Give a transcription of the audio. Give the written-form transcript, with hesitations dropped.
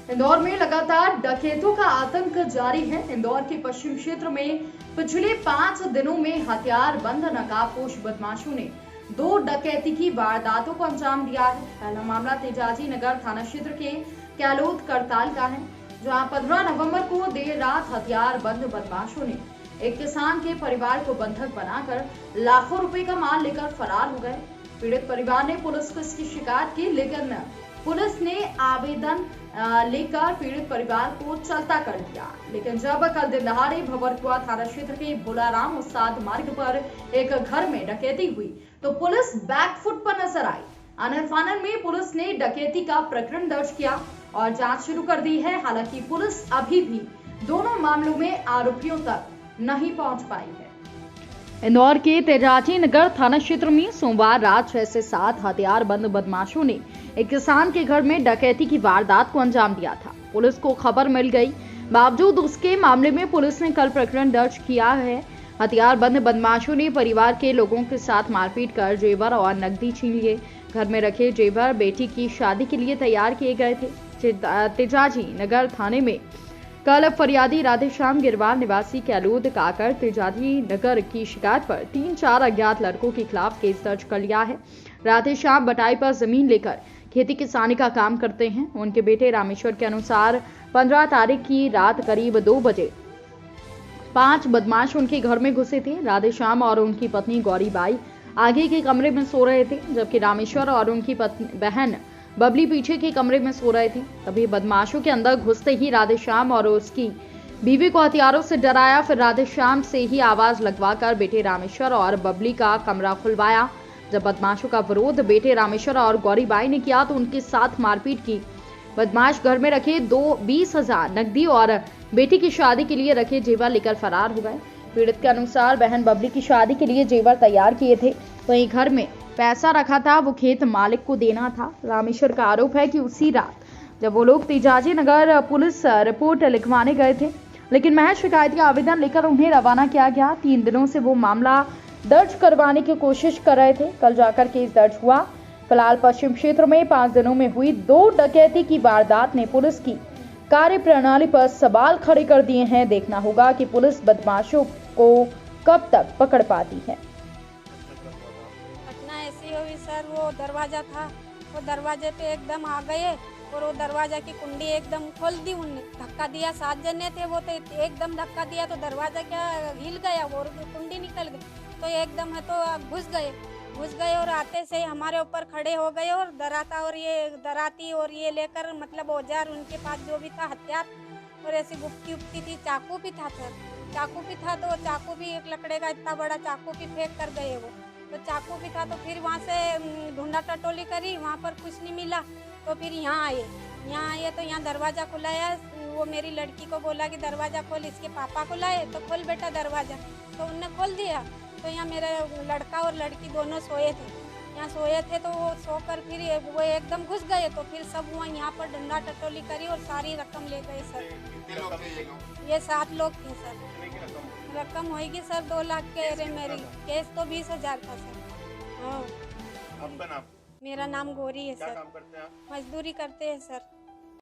इंदौर में लगातार डकैतों का आतंक जारी है। इंदौर के पश्चिम क्षेत्र में पिछले 5 दिनों में हथियार बंद नकाबपोश बदमाशों ने 2 डकैती की वारदातों को अंजाम दिया है। पहला मामला तेजाजी नगर थाना क्षेत्र के कैलोद करताल का है, जहां 15 नवंबर को देर रात हथियार बंद बदमाशों ने एक किसान के परिवार को बंधक बनाकर लाखों रुपए का माल लेकर फरार हो गए। पीड़ित परिवार ने पुलिस को इसकी शिकायत की, लेकिन पुलिस ने आवेदन लेकर पीड़ित परिवार को चलता कर दिया। लेकिन जब कल दिन दहाड़े भवरकुआ थाना क्षेत्र के भोलाराम उस्ताद मार्ग पर एक घर में डकैती हुई तो पुलिस बैकफुट पर नजर आई। आनन फानन में पुलिस ने डकैती का प्रकरण दर्ज किया और जांच शुरू कर दी है। हालांकि पुलिस अभी भी दोनों मामलों में आरोपियों तक नहीं पहुंच पाई है। इंदौर के तेजाजी नगर थाना क्षेत्र में सोमवार रात 6 से 7 हथियार बंद बदमाशों ने एक किसान के घर में डकैती की वारदात को अंजाम दिया था। पुलिस को खबर मिल गई, बावजूद उसके मामले में पुलिस ने कल प्रकरण दर्ज किया है। हथियार बंद बदमाशों ने परिवार के लोगों के साथ मारपीट कर जेवर और नकदी छीन लिए। घर में रखे जेवर बेटी की शादी के लिए तैयार किए गए थे। तेजाजी नगर थाने में कल फरियादी राधेश्याम गिरवाल निवासी कैलोद काकर तेजाजी नगर की शिकायत पर 3-4 अज्ञात लड़कों के खिलाफ केस दर्ज कर लिया है। राधेश्याम बटाई पर जमीन लेकर खेती किसानी का काम करते हैं। उनके बेटे रामेश्वर के अनुसार 15 तारीख की रात करीब 2 बजे 5 बदमाश उनके घर में घुसे थे। राधेश्याम और उनकी पत्नी गौरीबाई आगे के कमरे में सो रहे थे, जबकि रामेश्वर और उनकी बहन बबली पीछे के कमरे में सो रहे थे। तभी बदमाशों के अंदर घुसते ही राधेश्याम और उसकी बीवी को हथियारों से डराया। फिर राधेश्याम से ही आवाज लगवाकर बेटे रामेश्वर और बबली का कमरा खुलवाया। जब बदमाशों का विरोध बेटे रामेश्वर और गौरीबाई ने किया तो उनके साथ मारपीट की। बदमाश घर में रखे 20,000 नकदी और बेटी की शादी के लिए रखे जेवर लेकर फरार हो गए। पीड़ित के अनुसार बहन बबली की शादी के लिए जेवर तैयार किए थे, वहीं घर में पैसा रखा था, वो खेत मालिक को देना था। रामेश्वर का आरोप है कि उसी रात जब वो लोग तेजाजी नगर पुलिस रिपोर्ट लिखवाने गए थे, लेकिन महज शिकायती आवेदन लेकर उन्हें रवाना किया गया। 3 दिनों से वो मामला दर्ज करवाने की कोशिश कर रहे थे। कल जाकर केस दर्ज हुआ। फिलहाल पश्चिम क्षेत्र में 5 दिनों में हुई 2 डकैती की वारदात ने पुलिस की कार्यप्रणाली पर सवाल खड़े कर दिए हैं। देखना होगा कि पुलिस बदमाशों को कब तक पकड़ पाती है। घटना ऐसी हुई सर, वो दरवाजा था, वो दरवाजे पे एकदम आ गए और वो दरवाजा की कुंडी एकदम खोल दी। उनने धक्का दिया, 7 जने थे, वो तो एकदम धक्का दिया तो दरवाजा क्या हिल गया और कुंडी निकल गई। तो एकदम है तो घुस गए और आते से हमारे ऊपर खड़े हो गए और दराती और ये लेकर मतलब औजार उनके पास जो भी था हथियार और ऐसी गुप्ती उप्ती थी। चाकू भी था सर, चाकू भी था, तो चाकू भी एक लकड़े का इतना बड़ा चाकू भी फेंक कर गए वो। तो चाकू भी था तो फिर वहाँ से ढूंढा टटोली करी, वहाँ पर कुछ नहीं मिला तो फिर यहाँ आए तो यहाँ दरवाज़ा खुलाया। वो मेरी लड़की को बोला कि दरवाज़ा खोल, इसके पापा को लाए तो खोल बेटा दरवाज़ा, तो उनने खोल दिया। तो यहाँ मेरा लड़का और लड़की दोनों सोए थे, तो वो सोकर फिर वो एकदम घुस गए तो फिर सब वहाँ यहाँ पर ढूंढा टटोली करी और सारी रकम ले गए सर। ये 7 लोग थे सर। रकम होगी सर 2 लाख के एरे, मेरी केस तो 20,000 था सर। हाँ। आपका नाम? मेरा नाम गौरी है क्या सर। काम करते हैं आप? मजदूरी करते हैं सर।